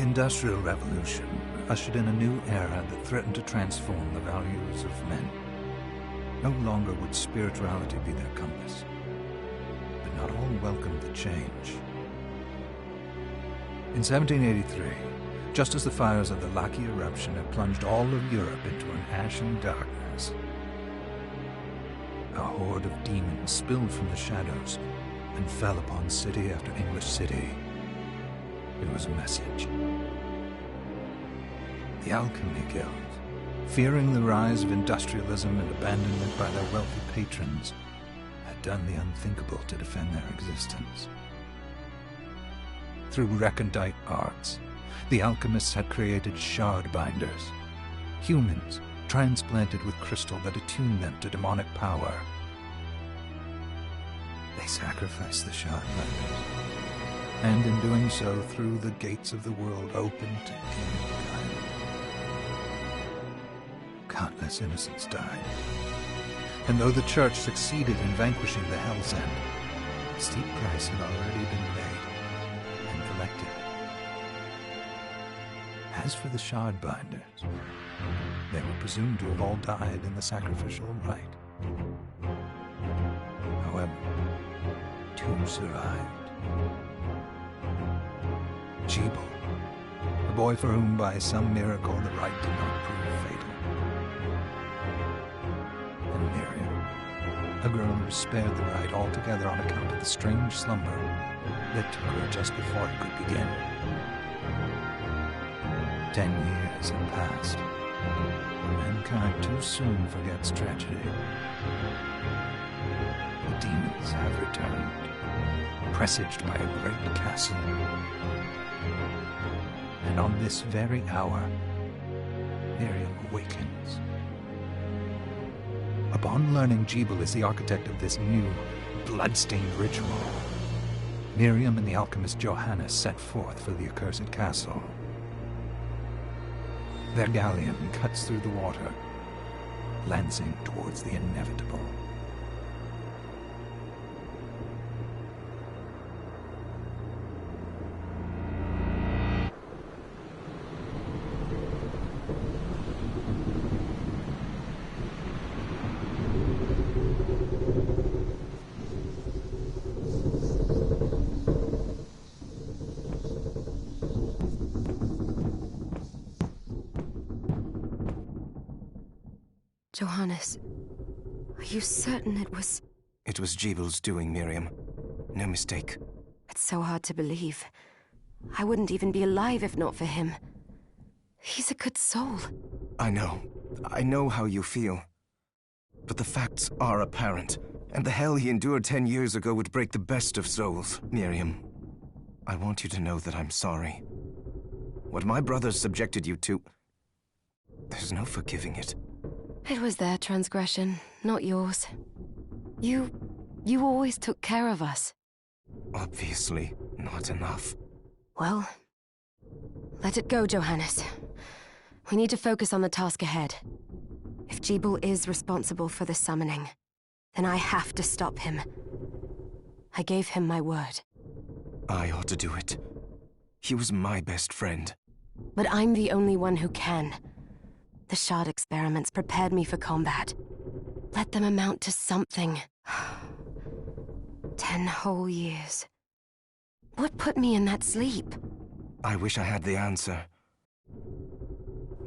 Industrial Revolution ushered in a new era that threatened to transform the values of men. No longer would spirituality be their compass, but not all welcomed the change. In 1783, just as the fires of the Laki eruption had plunged all of Europe into an ashen darkness, a horde of demons spilled from the shadows and fell upon city after English city. It was a message. The Alchemy Guild, fearing the rise of industrialism and abandonment by their wealthy patrons, had done the unthinkable to defend their existence. Through recondite arts, the alchemists had created shard binders, humans transplanted with crystal that attuned them to demonic power. They sacrificed the shard binders, and in doing so threw the gates of the world open to any kind. Countless innocents died, and though the Church succeeded in vanquishing the Hell's End, a steep price had already been paid and collected. As for the shard binders, they were presumed to have all died in the sacrificial rite. However, two survived. Jebel, a boy for whom by some miracle the rite did not prove fatal. And Miriam, a girl who was spared the rite altogether on account of the strange slumber that took her just before it could begin. 10 years have passed. Mankind too soon forgets tragedy. The demons have returned, presaged by a great castle. And on this very hour, Miriam awakens. Upon learning Jebel is the architect of this new, blood-stained ritual, Miriam and the alchemist Johannes set forth for the accursed castle. Their galleon cuts through the water, lancing towards the inevitable. Johannes, are you certain it was... It was Jebel's doing, Miriam. No mistake. It's so hard to believe. I wouldn't even be alive if not for him. He's a good soul. I know. I know how you feel. But the facts are apparent, and the hell he endured 10 years ago would break the best of souls, Miriam. I want you to know that I'm sorry. What my brothers subjected you to... There's no forgiving it. It was their transgression, not yours. You always took care of us. Obviously, not enough. Well, let it go, Johannes. We need to focus on the task ahead. If Jebel is responsible for the summoning, then I have to stop him. I gave him my word. I ought to do it. He was my best friend. But I'm the only one who can. The shard experiments prepared me for combat. Let them amount to something. 10 whole years. What put me in that sleep? I wish I had the answer.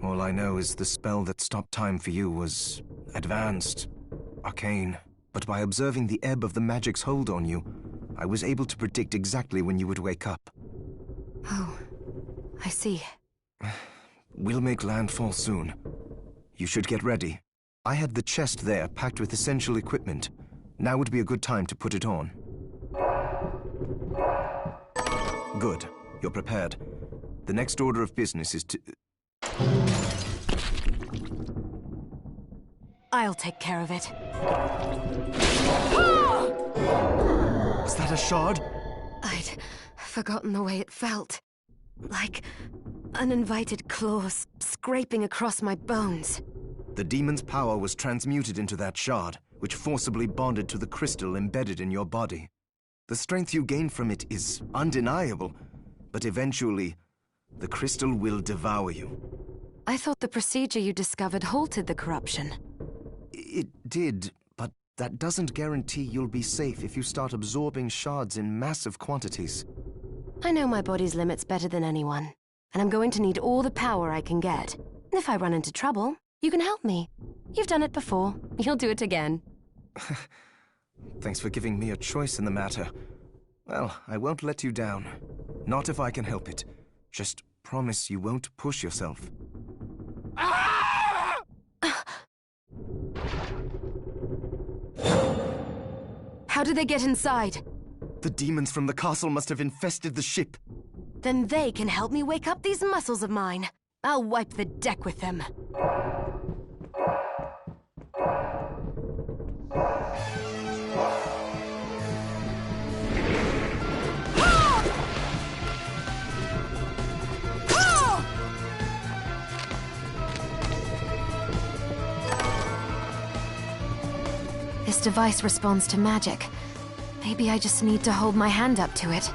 All I know is the spell that stopped time for you was advanced, arcane. But by observing the ebb of the magic's hold on you, I was able to predict exactly when you would wake up. Oh, I see. We'll make landfall soon. You should get ready. I had the chest there packed with essential equipment. Now would be a good time to put it on. Good. You're prepared. The next order of business is to... I'll take care of it. Was that a shard? I'd forgotten the way it felt. Like uninvited claws scraping across my bones. The demon's power was transmuted into that shard, which forcibly bonded to the crystal embedded in your body. The strength you gain from it is undeniable, but eventually, the crystal will devour you. I thought the procedure you discovered halted the corruption. It did, but that doesn't guarantee you'll be safe if you start absorbing shards in massive quantities. I know my body's limits better than anyone, and I'm going to need all the power I can get. If I run into trouble, you can help me. You've done it before. You'll do it again. Thanks for giving me a choice in the matter. Well, I won't let you down. Not if I can help it. Just promise you won't push yourself. How did they get inside? The demons from the castle must have infested the ship. Then they can help me wake up these muscles of mine. I'll wipe the deck with them. This device responds to magic. Maybe I just need to hold my hand up to it.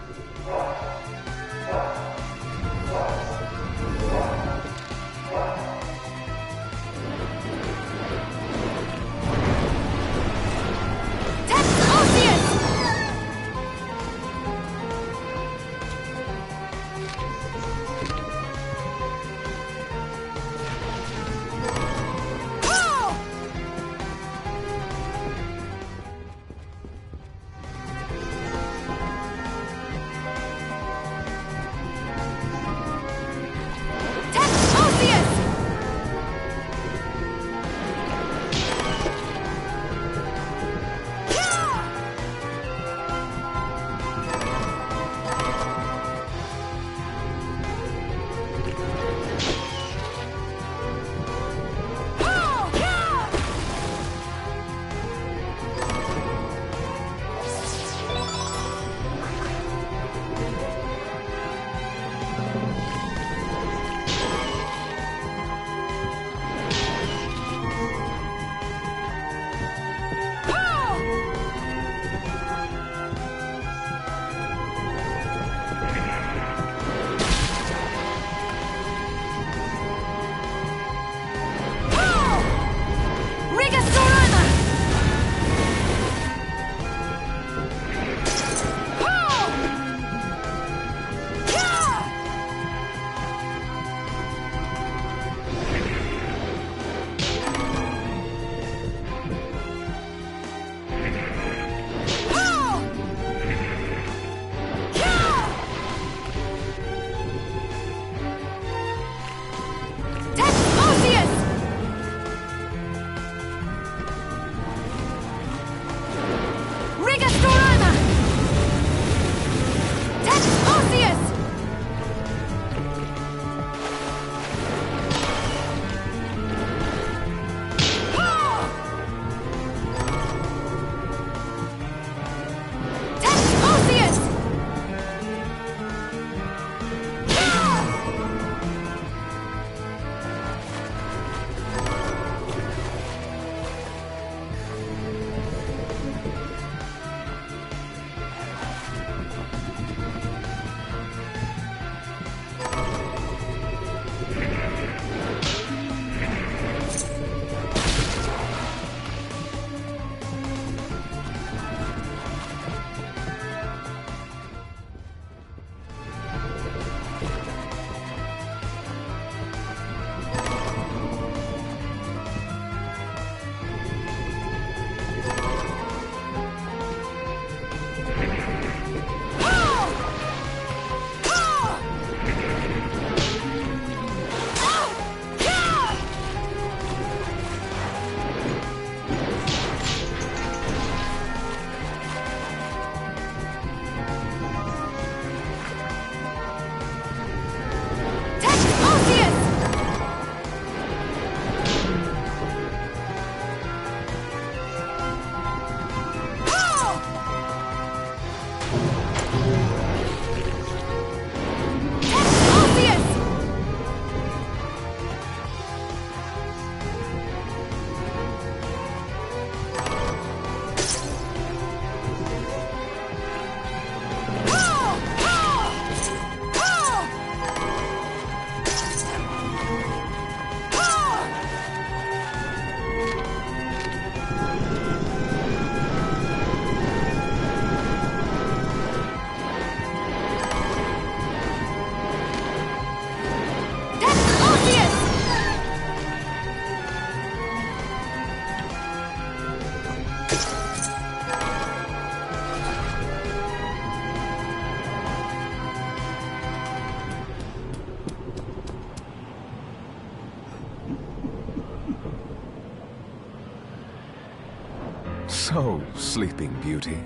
So, Sleeping Beauty,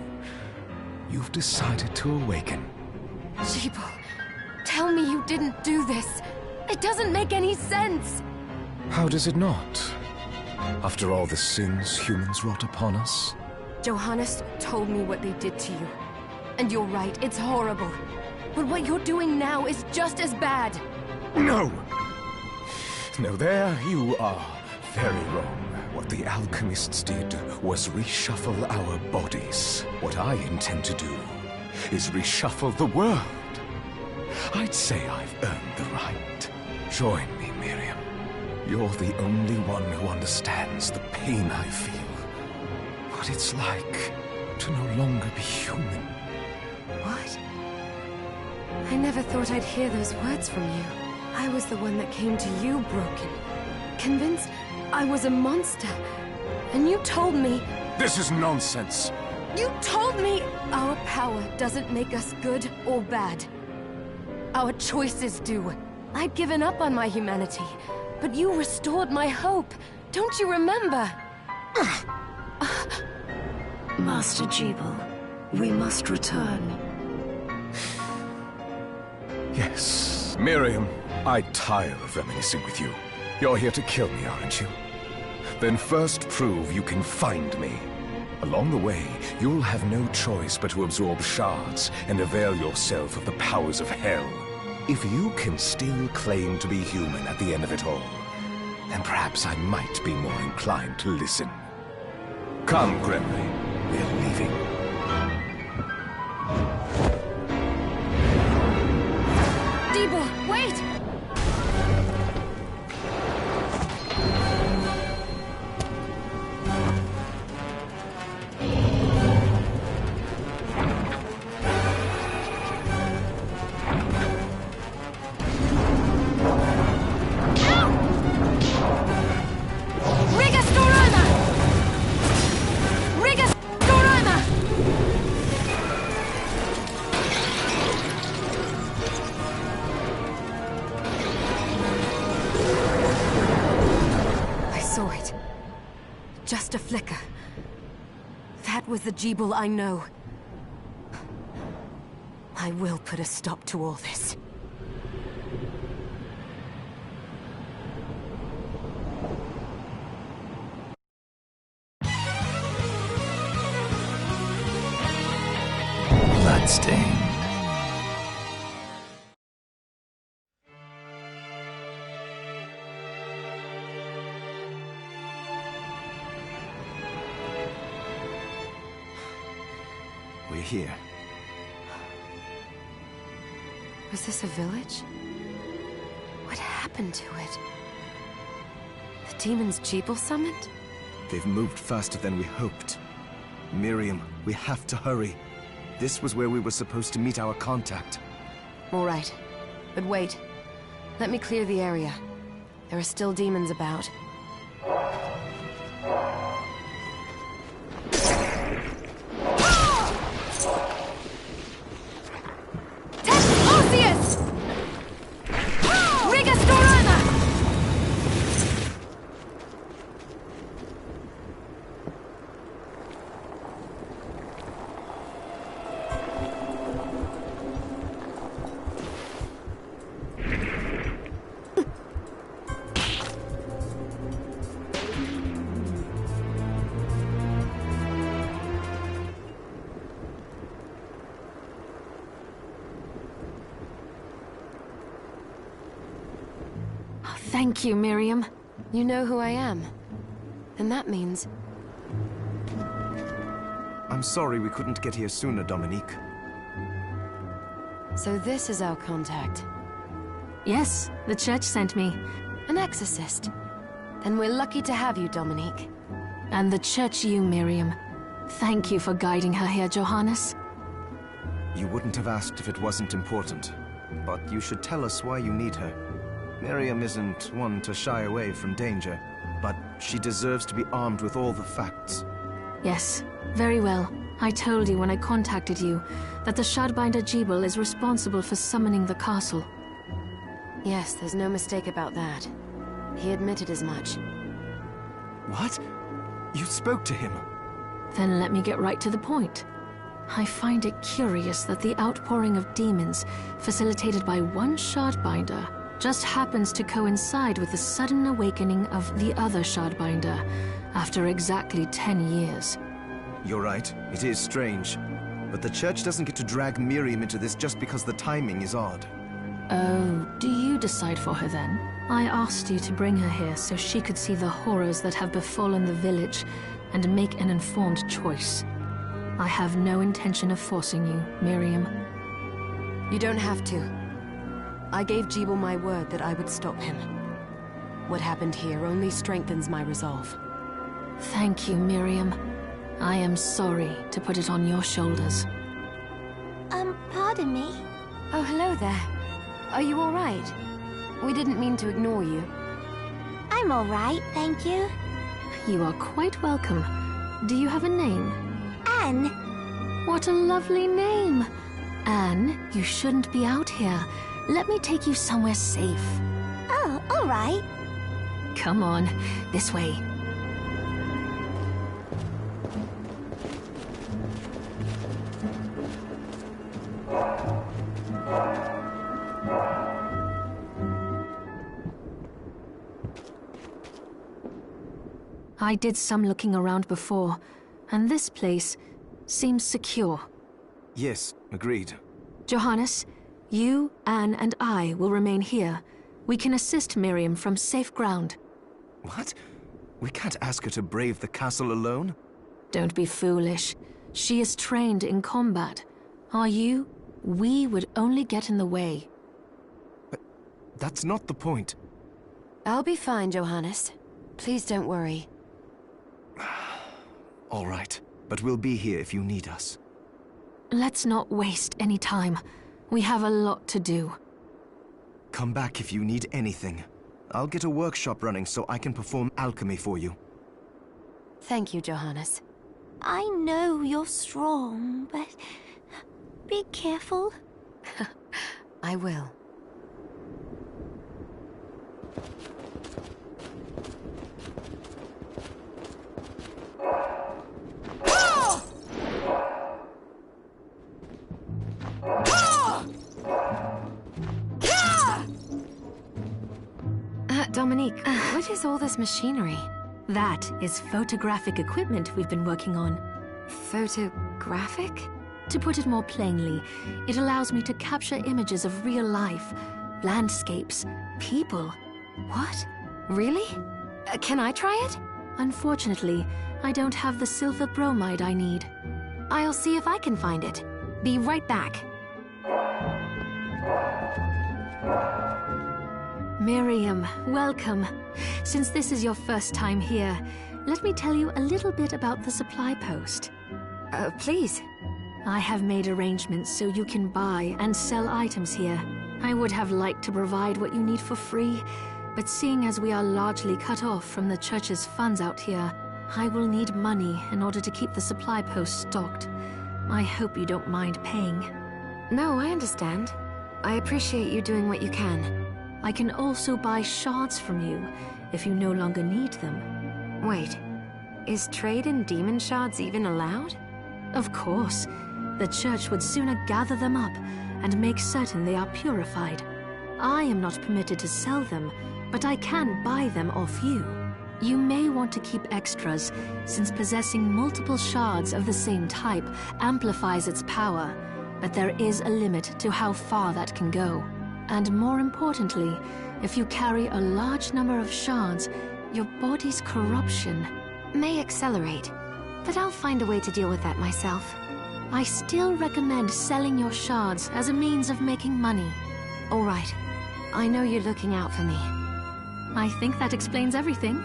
you've decided to awaken. Jibal, tell me you didn't do this. It doesn't make any sense. How does it not? After all the sins humans wrought upon us? Johannes told me what they did to you. And you're right, it's horrible. But what you're doing now is just as bad. No! No, there you are. Very wrong. What the alchemists did was reshuffle our bodies. What I intend to do is reshuffle the world. I'd say I've earned the right. Join me, Miriam. You're the only one who understands the pain I feel. What it's like to no longer be human. What? I never thought I'd hear those words from you. I was the one that came to you broken. Convinced I was a monster. And you told me... This is nonsense. You told me our power doesn't make us good or bad. Our choices do. I'd given up on my humanity, but you restored my hope. Don't you remember? Master Jibal, we must return. Yes, Miriam, I tire of reminiscing with you. You're here to kill me, aren't you? Then first prove you can find me. Along the way, you'll have no choice but to absorb shards and avail yourself of the powers of hell. If you can still claim to be human at the end of it all, then perhaps I might be more inclined to listen. Come, Gremlin, we're leaving. Jibal, wait! Just a flicker. That was the Jibal I know. I will put a stop to all this. Bloodstained. We're here. Was this a village? What happened to it? The demons Jibal summoned? They've moved faster than we hoped. Miriam, we have to hurry. This was where we were supposed to meet our contact. All right. But wait. Let me clear the area. There are still demons about. Thank you, Miriam. You know who I am. And that means... I'm sorry we couldn't get here sooner, Dominique. So this is our contact. Yes, the church sent me. An exorcist. Then we're lucky to have you, Dominique. And the church you, Miriam. Thank you for guiding her here, Johannes. You wouldn't have asked if it wasn't important. But you should tell us why you need her. Miriam isn't one to shy away from danger, but she deserves to be armed with all the facts. Yes, very well. I told you when I contacted you that the Shardbinder Jibal is responsible for summoning the castle. Yes, there's no mistake about that. He admitted as much. What? You spoke to him? Then let me get right to the point. I find it curious that the outpouring of demons, facilitated by one Shardbinder, just happens to coincide with the sudden awakening of the other Shardbinder, after exactly 10 years. You're right, it is strange. But the Church doesn't get to drag Miriam into this just because the timing is odd. Oh, do you decide for her then? I asked you to bring her here so she could see the horrors that have befallen the village and make an informed choice. I have no intention of forcing you, Miriam. You don't have to. I gave Jeeble my word that I would stop him. What happened here only strengthens my resolve. Thank you, Miriam. I am sorry to put it on your shoulders. Pardon me? Oh, hello there. Are you all right? We didn't mean to ignore you. I'm all right, thank you. You are quite welcome. Do you have a name? Anne. What a lovely name! Anne, you shouldn't be out here. Let me take you somewhere safe. Oh, all right. Come on, this way. I did some looking around before, and this place seems secure. Yes, agreed. Johannes, you, Anne, and I will remain here. We can assist Miriam from safe ground. What? We can't ask her to brave the castle alone? Don't be foolish. She is trained in combat. Are you? We would only get in the way. But that's not the point. I'll be fine, Johannes. Please don't worry. All right, but we'll be here if you need us. Let's not waste any time. We have a lot to do. Come back if you need anything. I'll get a workshop running so I can perform alchemy for you. Thank you, Johannes. I know you're strong, but be careful. I will. Dominique, what is all this machinery? That is photographic equipment we've been working on. Photographic? To put it more plainly, it allows me to capture images of real life, landscapes, people. What? Really? Can I try it? Unfortunately, I don't have the silver bromide I need. I'll see if I can find it. Be right back. Miriam, welcome. Since this is your first time here, let me tell you a little bit about the supply post. Please. I have made arrangements so you can buy and sell items here. I would have liked to provide what you need for free, but seeing as we are largely cut off from the church's funds out here, I will need money in order to keep the supply post stocked. I hope you don't mind paying. No, I understand. I appreciate you doing what you can. I can also buy shards from you, if you no longer need them. Wait, is trade in demon shards even allowed? Of course. The church would sooner gather them up and make certain they are purified. I am not permitted to sell them, but I can buy them off you. You may want to keep extras, since possessing multiple shards of the same type amplifies its power, but there is a limit to how far that can go. And more importantly, if you carry a large number of shards, your body's corruption may accelerate, but I'll find a way to deal with that myself. I still recommend selling your shards as a means of making money. All right. I know you're looking out for me. I think that explains everything.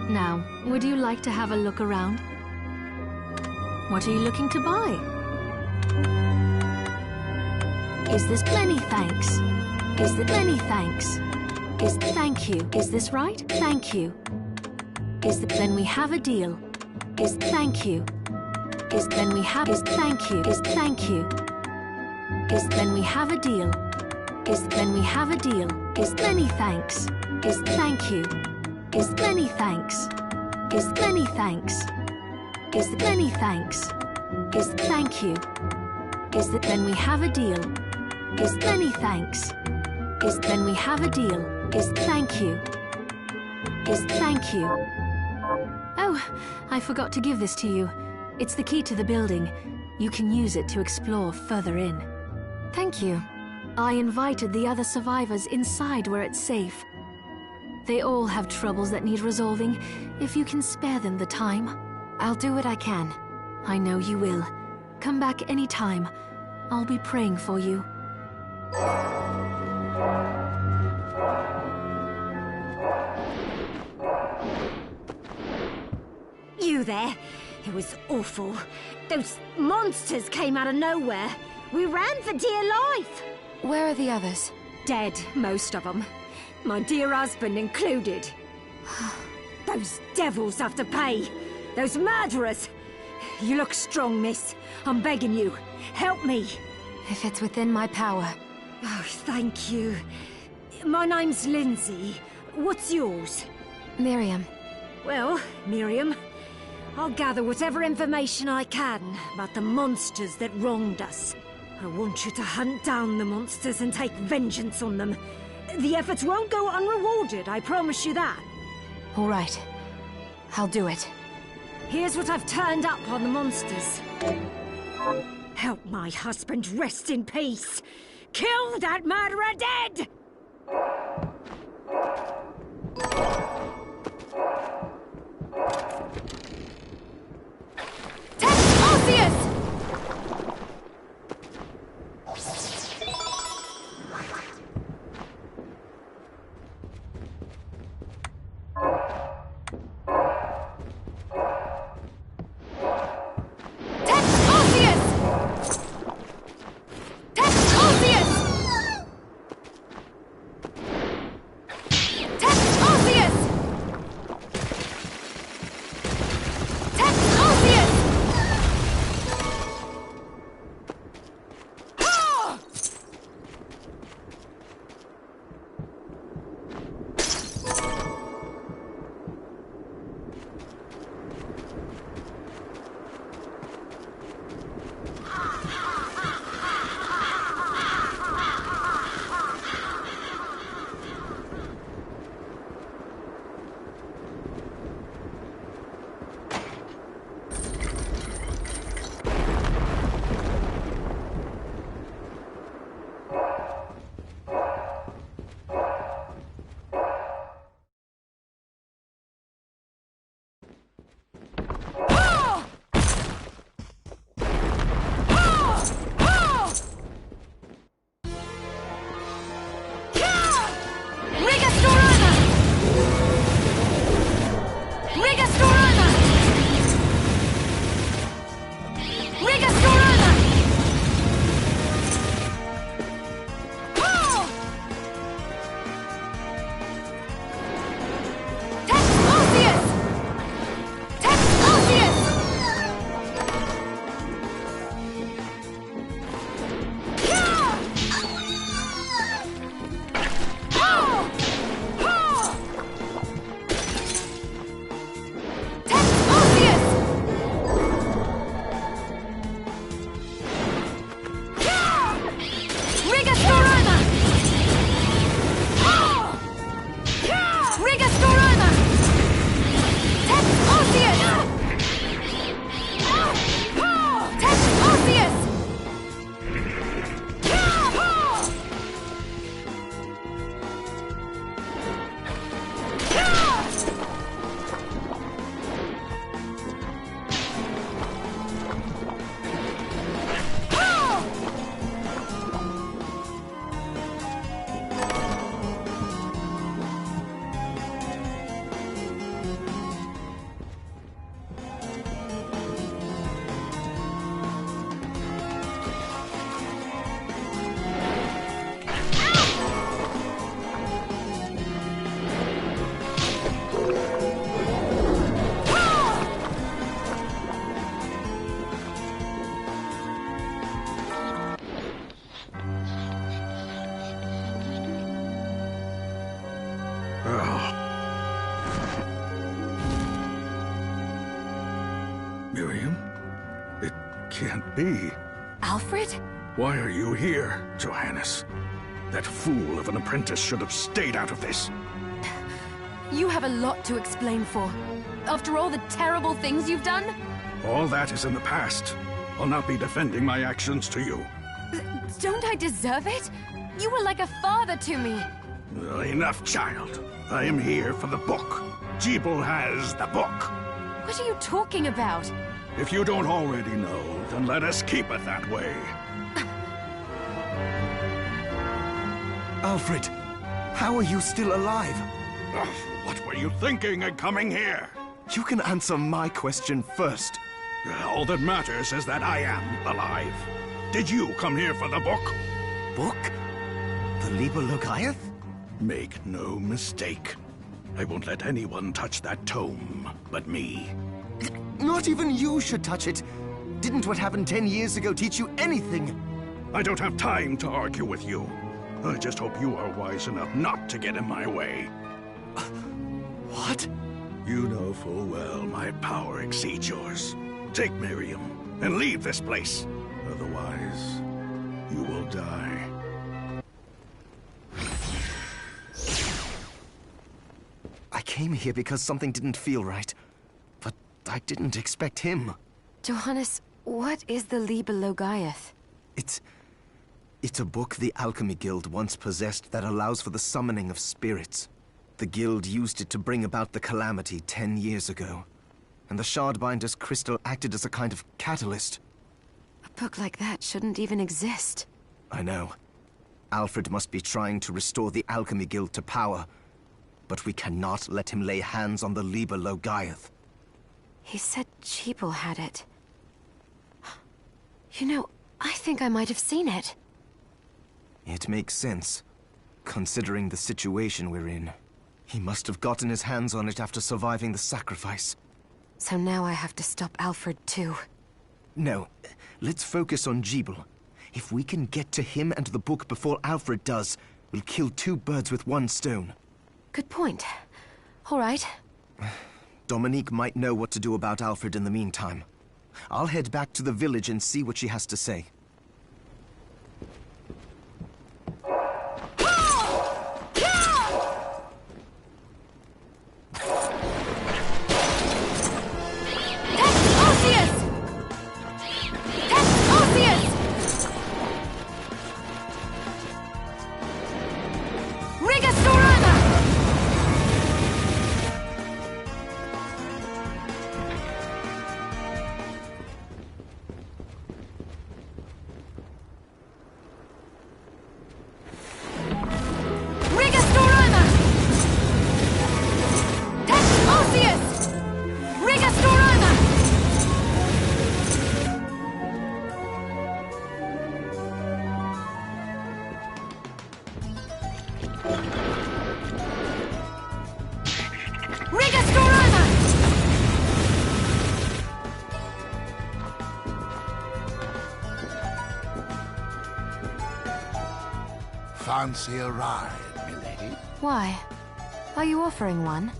Now, would you like to have a look around? What are you looking to buy? Is this many thanks? Is that many thanks? Is thank you? Is this right? Thank you. Is that then we have a deal? Is thank you? Is then we have is thank you? Is thank you? Is then we have a deal? Is then we have a deal? Is many thanks? Is thank you? Is many thanks? Is many thanks? Is that many thanks? Is thank you? Is that then we have a deal? Is many thanks? Is then we have a deal? Is thank you? Is thank you? Oh, I forgot to give this to you. It's the key to the building. You can use it to explore further in. Thank you. I invited the other survivors inside where it's safe. They all have troubles that need resolving, if you can spare them the time. I'll do what I can. I know you will. Come back any time. I'll be praying for you. You there? It was awful. Those monsters came out of nowhere. We ran for dear life. Where are the others? Dead, most of them. My dear husband included. Those devils have to pay. Those murderers. You look strong, miss. I'm begging you. Help me. If it's within my power. Oh, thank you. My name's Lindsay. What's yours? Miriam. Well, Miriam, I'll gather whatever information I can about the monsters that wronged us. I want you to hunt down the monsters and take vengeance on them. The efforts won't go unrewarded, I promise you that. All right. I'll do it. Here's what I've turned up on the monsters. Help my husband rest in peace. Kill that murderer dead! Arceus! Miriam? It can't be. Alfred? Why are you here, Johannes? That fool of an apprentice should have stayed out of this. You have a lot to explain for. After all the terrible things you've done? All that is in the past. I'll not be defending my actions to you. Don't I deserve it? You were like a father to me. Enough, child. I am here for the book. Jeeble has the book. What are you talking about? If you don't already know, then let us keep it that way. Alfred, how are you still alive? Ugh, what were you thinking in coming here? You can answer my question first. All that matters is that I am alive. Did you come here for the book? Book? The Liber Logaeth? Make no mistake. I won't let anyone touch that tome but me. Not even you should touch it. Didn't what happened 10 years ago teach you anything? I don't have time to argue with you. I just hope you are wise enough not to get in my way. What? You know full well my power exceeds yours. Take Miriam and leave this place. Otherwise, you will die. I came here because something didn't feel right. But I didn't expect him. Johannes, what is the Liber Logaeth? It's a book the Alchemy Guild once possessed that allows for the summoning of spirits. The Guild used it to bring about the calamity 10 years ago. And the Shardbinder's crystal acted as a kind of catalyst. A book like that shouldn't even exist. I know. Alfred must be trying to restore the Alchemy Guild to power. But we cannot let him lay hands on the Liber Logaeth. He said Jeeble had it. You know, I think I might have seen it. It makes sense, considering the situation we're in. He must have gotten his hands on it after surviving the sacrifice. So now I have to stop Alfred too. No, let's focus on Jeeble. If we can get to him and the book before Alfred does, we'll kill two birds with one stone. Good point. All right. Dominique might know what to do about Alfred in the meantime. I'll head back to the village and see what she has to say. Fancy a ride, milady? Why? Are you offering one?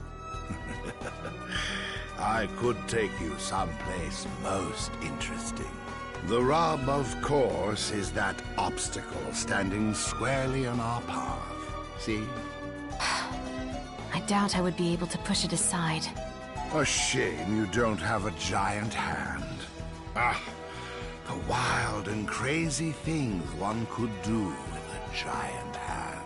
I could take you someplace most interesting. The rub, of course, is that obstacle standing squarely in our path. See? I doubt I would be able to push it aside. A shame you don't have a giant hand. Ah, the wild and crazy things one could do with a giant hand.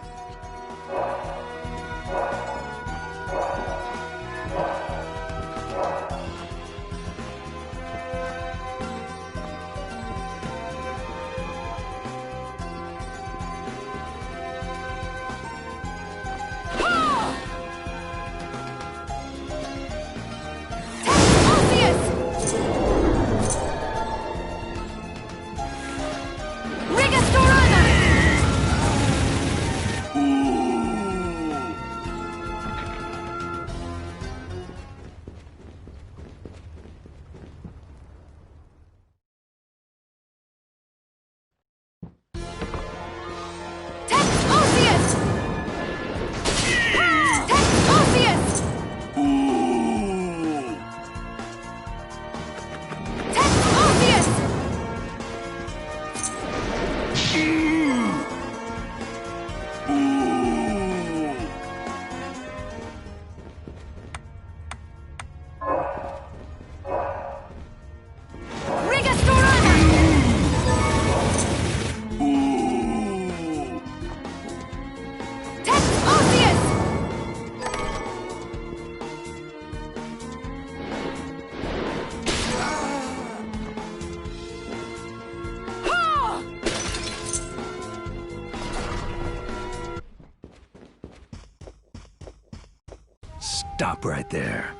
Stop right there.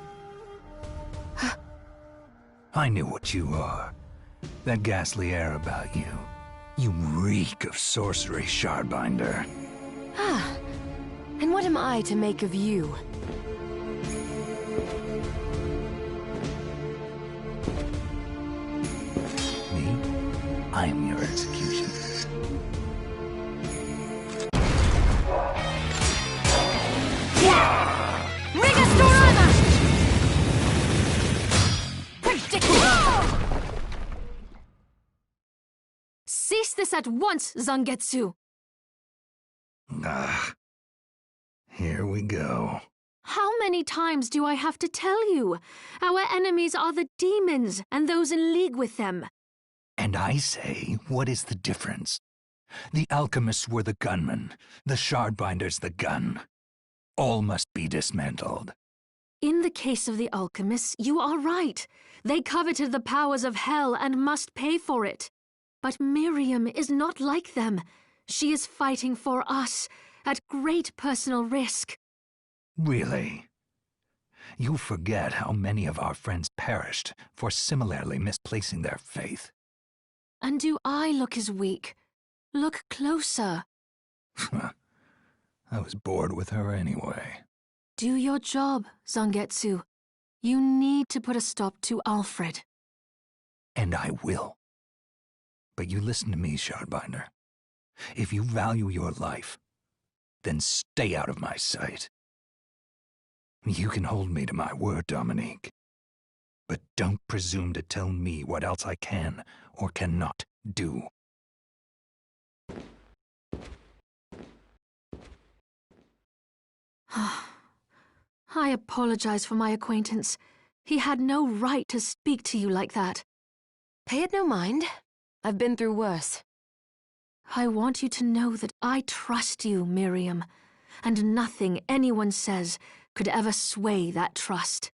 I knew what you are. That ghastly air about you. You reek of sorcery, Shardbinder. Ah, and what am I to make of you? Me? I am your execution. Cease this at once, Zangetsu! Ah. Here we go. How many times do I have to tell you? Our enemies are the demons and those in league with them. And I say, what is the difference? The alchemists were the gunmen, the Shardbinders the gun. All must be dismantled. In the case of the alchemists, you are right. They coveted the powers of hell and must pay for it. But Miriam is not like them. She is fighting for us, at great personal risk. Really? You forget how many of our friends perished for similarly misplacing their faith. And do I look as weak? Look closer. I was bored with her anyway. Do your job, Zangetsu. You need to put a stop to Alfred. And I will. But you listen to me, Shardbinder. If you value your life, then stay out of my sight. You can hold me to my word, Dominique. But don't presume to tell me what else I can or cannot do. I apologize for my acquaintance. He had no right to speak to you like that. Pay it no mind. I've been through worse. I want you to know that I trust you, Miriam, and nothing anyone says could ever sway that trust.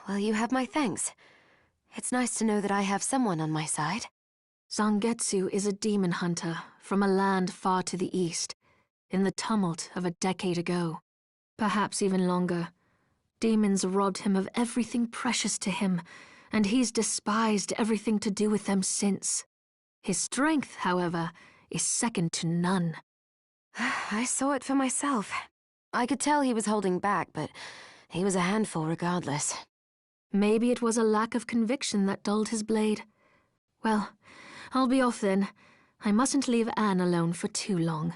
Well, you have my thanks. It's nice to know that I have someone on my side. Zangetsu is a demon hunter from a land far to the east, in the tumult of a decade ago. Perhaps even longer. Demons robbed him of everything precious to him, and he's despised everything to do with them since. His strength, however, is second to none. I saw it for myself. I could tell he was holding back, but he was a handful regardless. Maybe it was a lack of conviction that dulled his blade. Well, I'll be off then. I mustn't leave Anne alone for too long.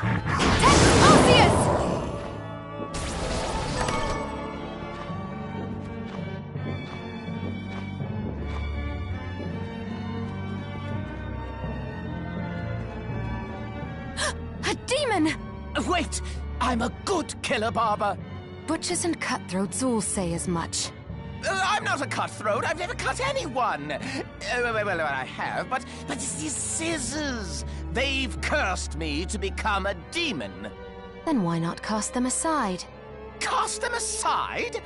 A demon! Wait! I'm a good killer, Barber. Butchers and cutthroats all say as much. I'm not a cutthroat. I've never cut anyone. Well, I have, but it's these scissors. They've cursed me to become a demon. Then why not cast them aside? Cast them aside?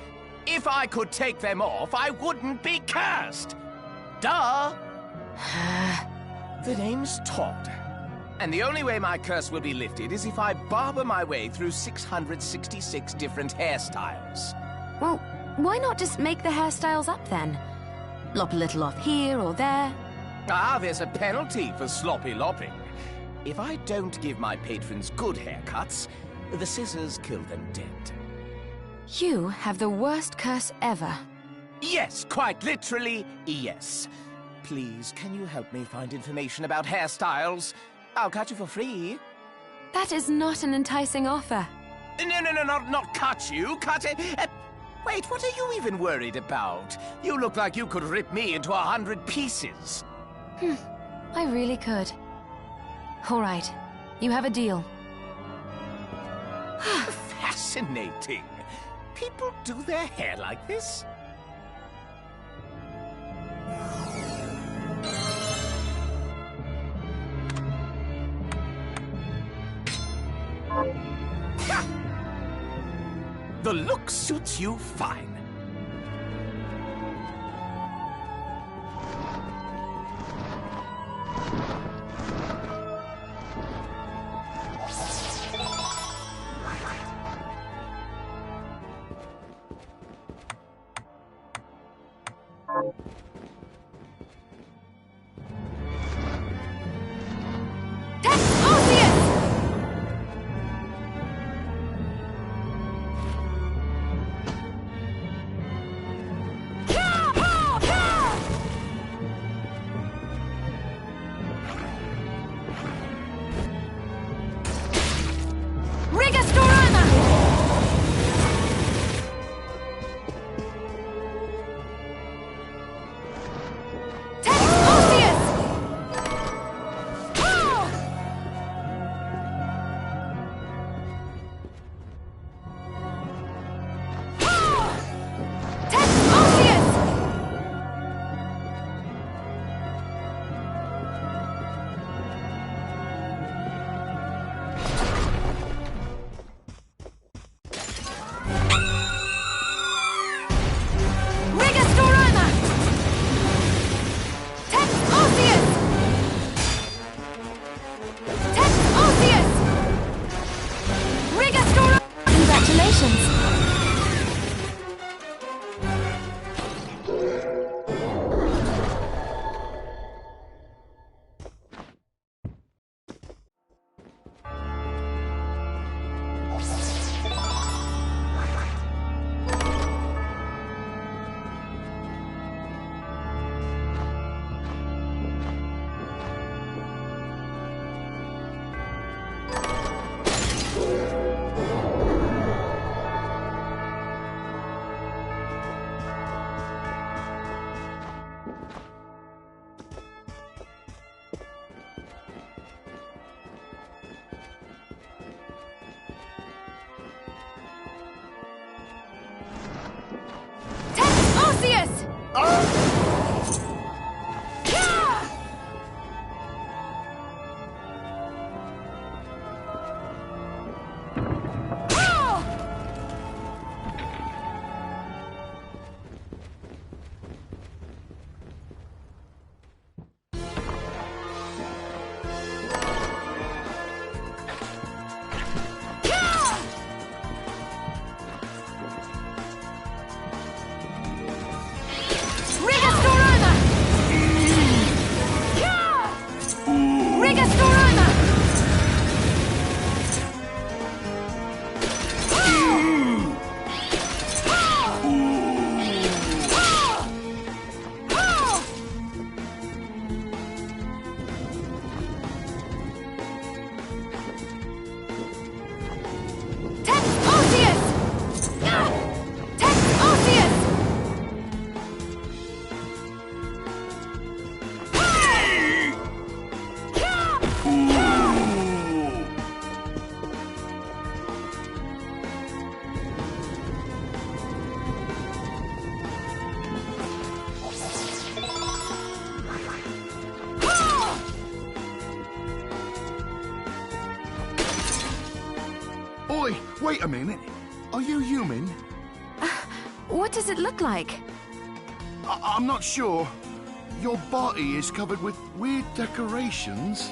If I could take them off, I wouldn't be cursed. Duh. The name's Todd. And the only way my curse will be lifted is if I barber my way through 666 different hairstyles. Well, why not just make the hairstyles up then? Lop a little off here or there. Ah, there's a penalty for sloppy lopping. If I don't give my patrons good haircuts, the scissors kill them dead. You have the worst curse ever. Yes, quite literally, yes. Please, can you help me find information about hairstyles? I'll cut you for free. That is not an enticing offer. No, not cut you, cut it. Wait, what are you even worried about? You look like you could rip me into 100 pieces. I really could. All right, you have a deal. Fascinating. People do their hair like this? The look suits you fine. Oi, wait a minute. Are you human? What does it look like? I'm not sure. Your body is covered with weird decorations.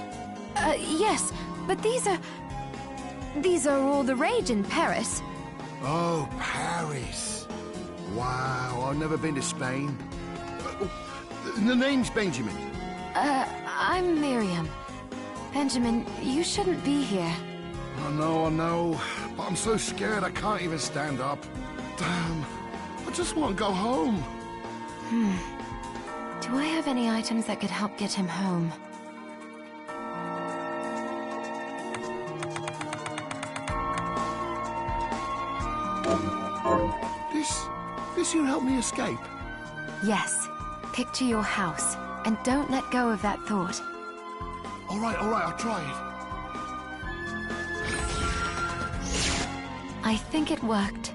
Yes, but these are all the rage in Paris. Oh, Paris. Wow, I've never been to Spain. The name's Benjamin. I'm Miriam. Benjamin, you shouldn't be here. I know. But I'm so scared I can't even stand up. Damn. I just want to go home. Do I have any items that could help get him home? This you help me escape? Yes. Picture your house, and don't let go of that thought. All right, I'll try it. I think it worked.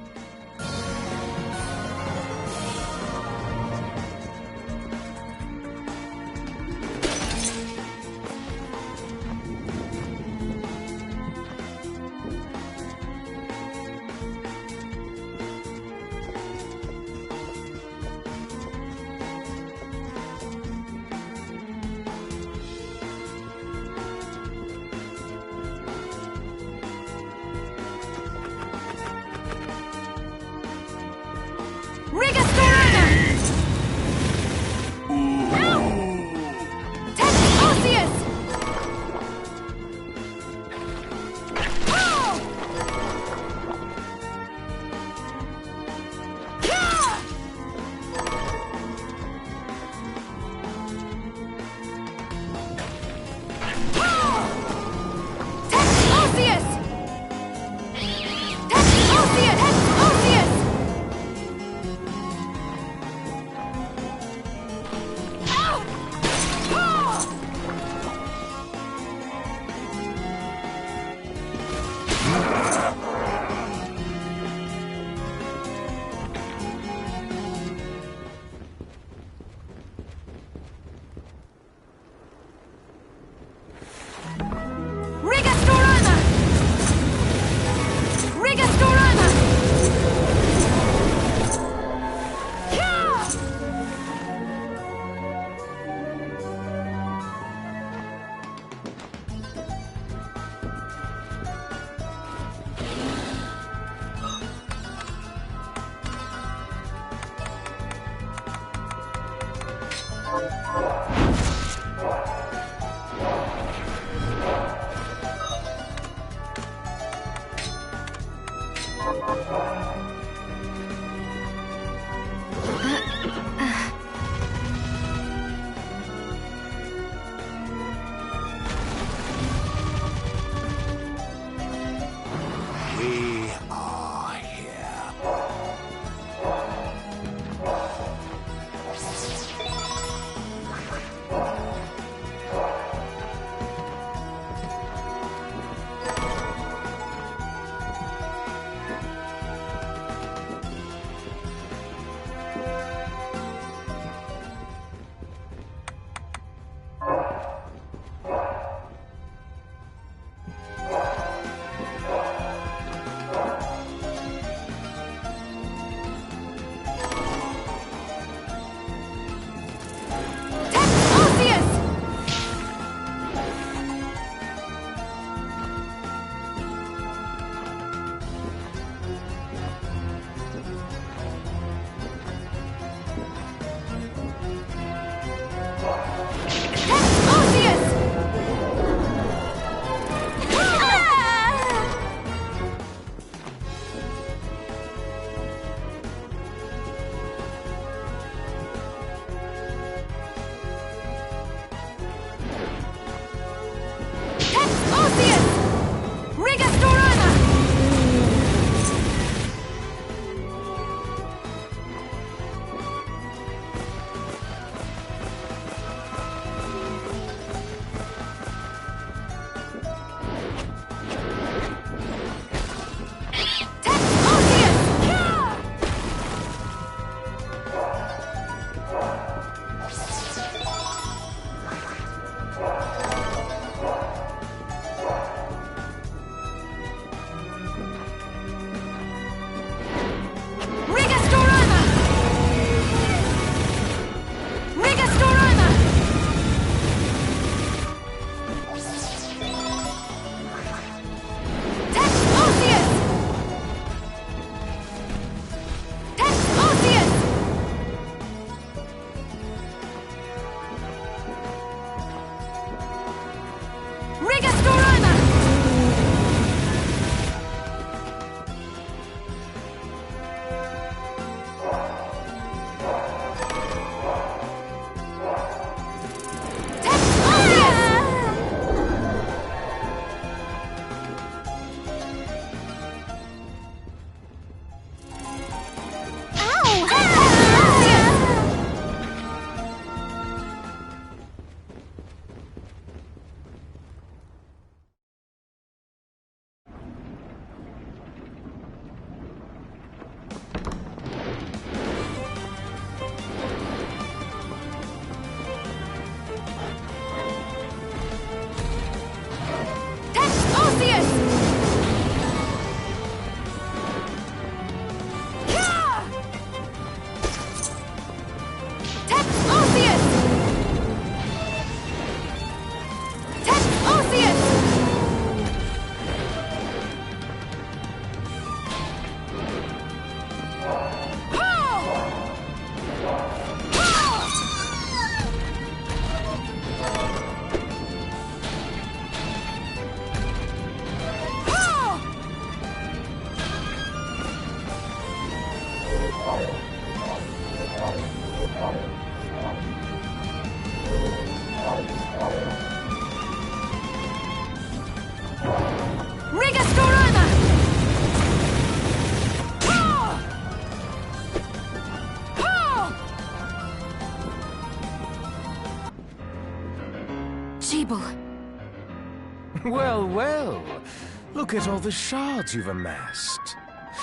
Look at all the shards you've amassed.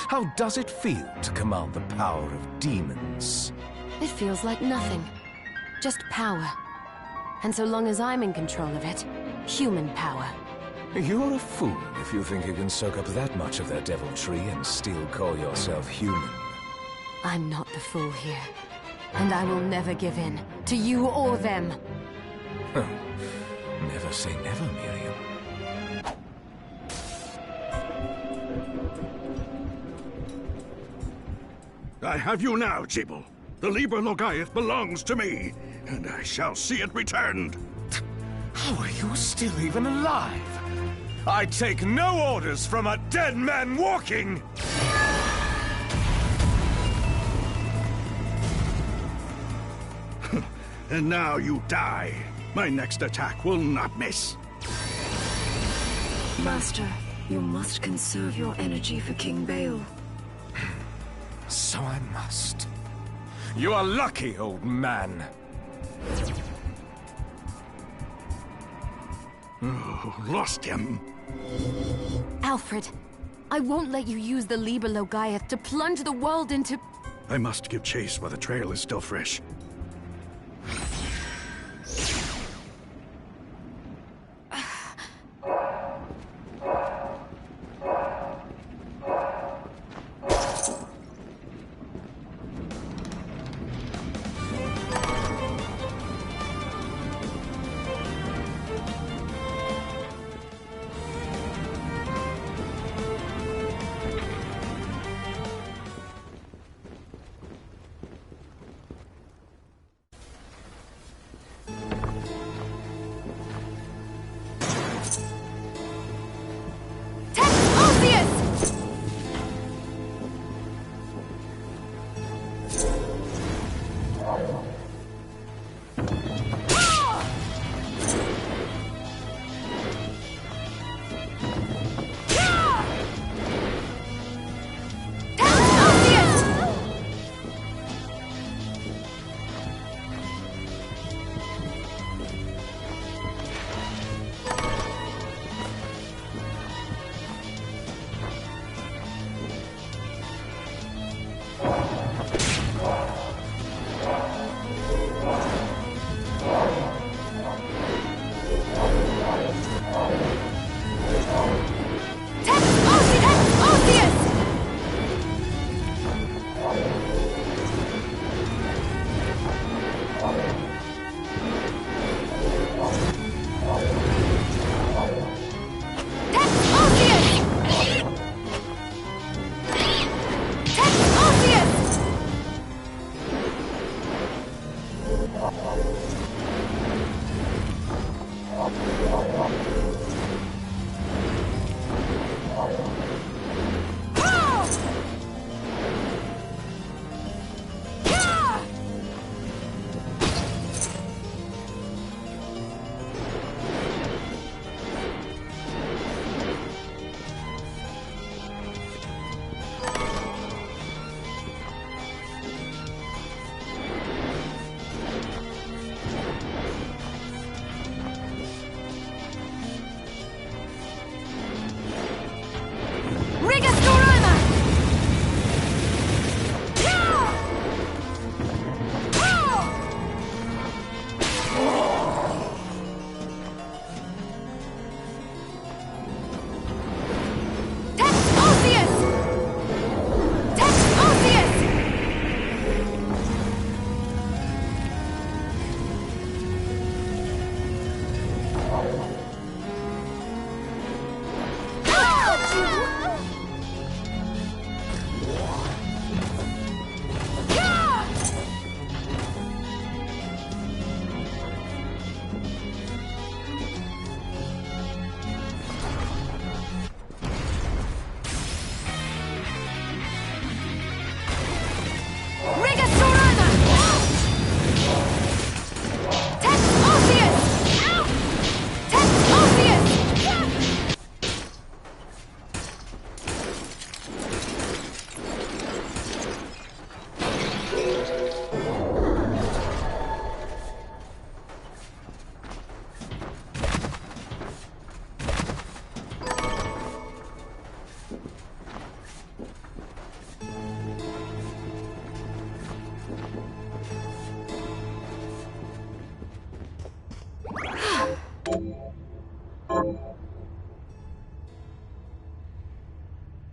How does it feel to command the power of demons? It feels like nothing. Just power. And so long as I'm in control of it, human power. You're a fool if you think you can soak up that much of their deviltry and still call yourself human. I'm not the fool here. And I will never give in, to you or them. Oh, never say never, Miriam. I have you now, Jibble. The Liber Logaeth belongs to me, and I shall see it returned. How are you still even alive? I take no orders from a dead man walking! And now you die. My next attack will not miss. Master, you must conserve your energy for King Bale. So I must. You are lucky, old man. Oh, lost him. Alfred, I won't let you use the Liber Logaeth to plunge the world into... I must give chase while the trail is still fresh.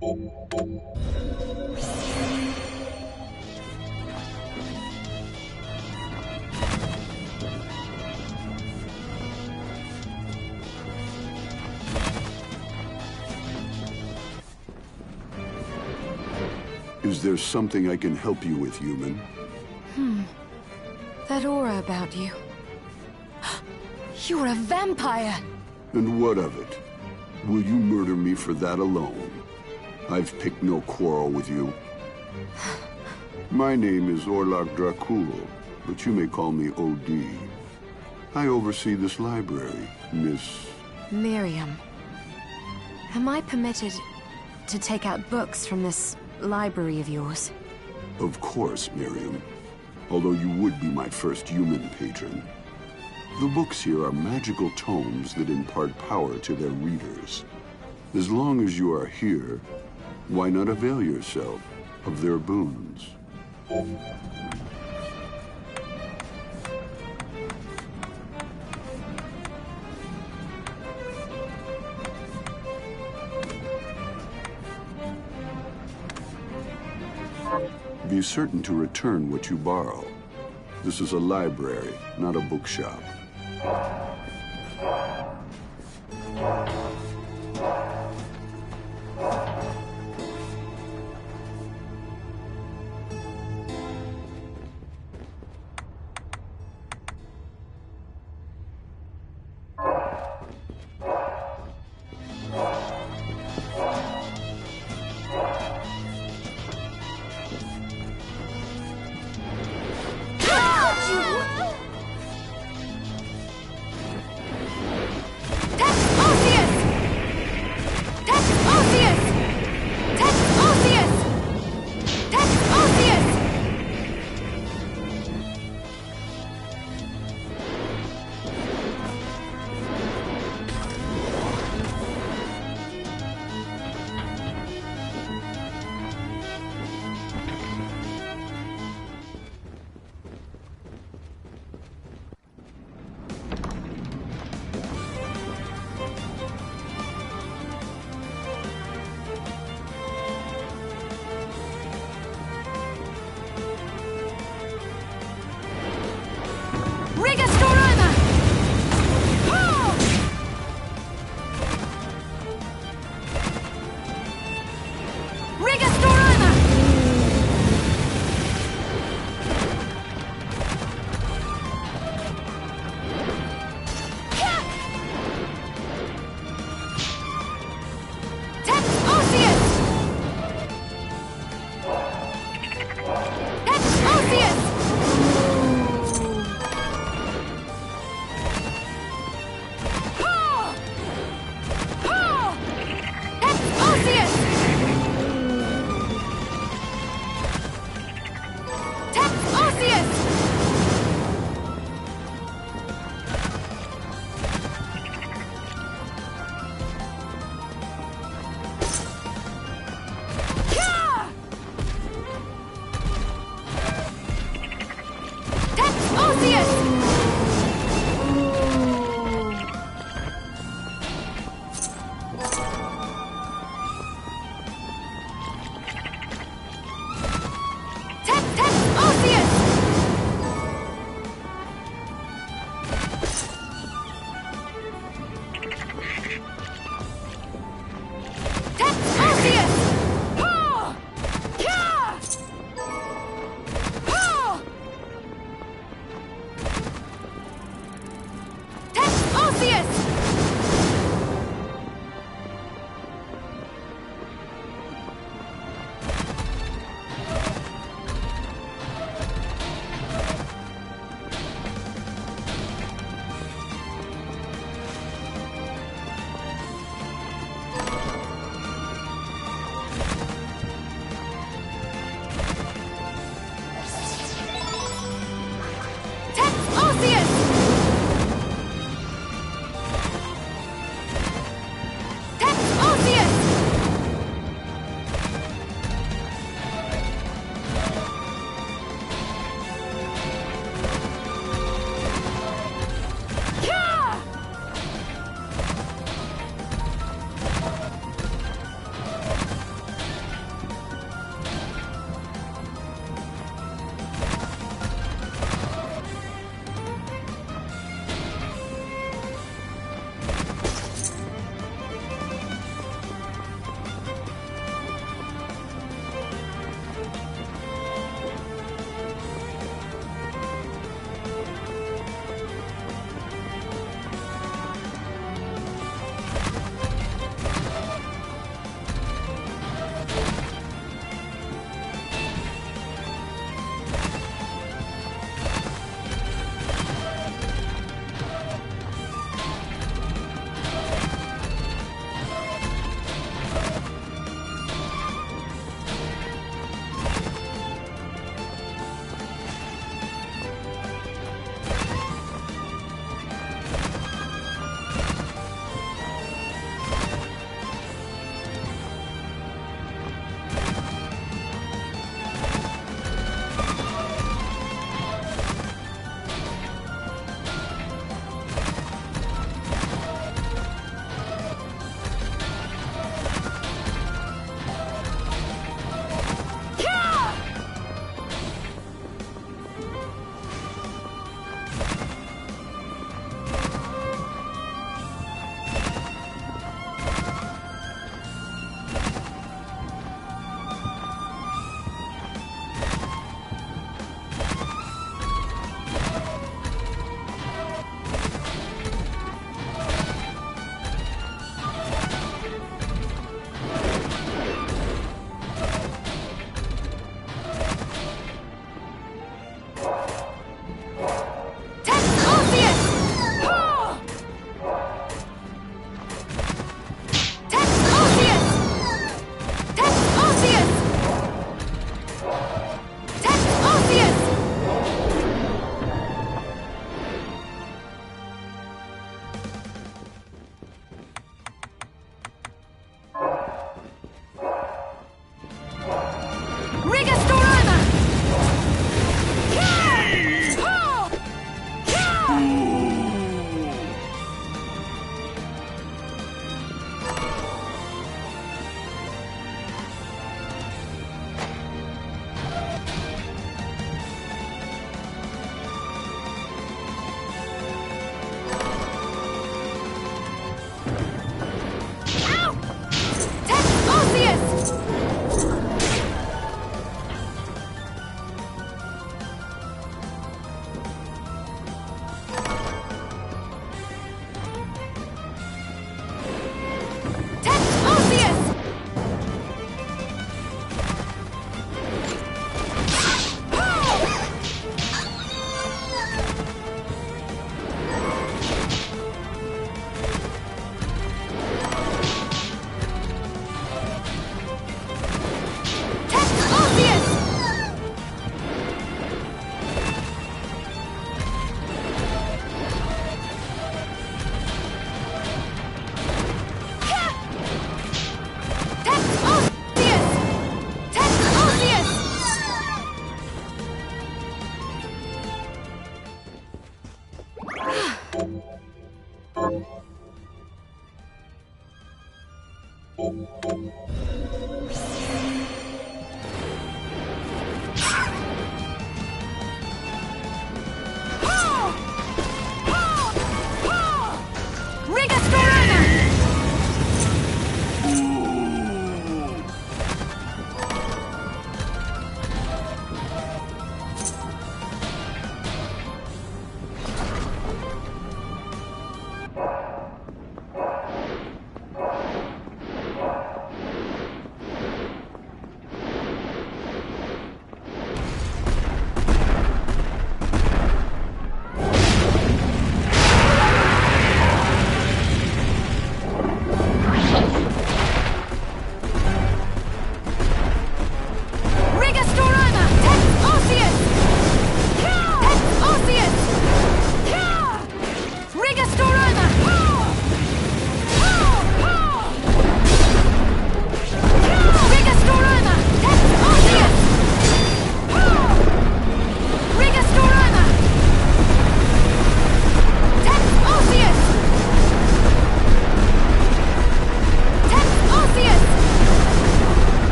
Is there something I can help you with, human? That aura about you. You're a vampire! And what of it? Will you murder me for that alone? I've picked no quarrel with you. My name is Orlok Dracul, but you may call me O.D. I oversee this library, Miss... Miriam. Am I permitted to take out books from this library of yours? Of course, Miriam. Although you would be my first human patron. The books here are magical tomes that impart power to their readers. As long as you are here, why not avail yourself of their boons? Be certain to return what you borrow. This is a library, not a bookshop.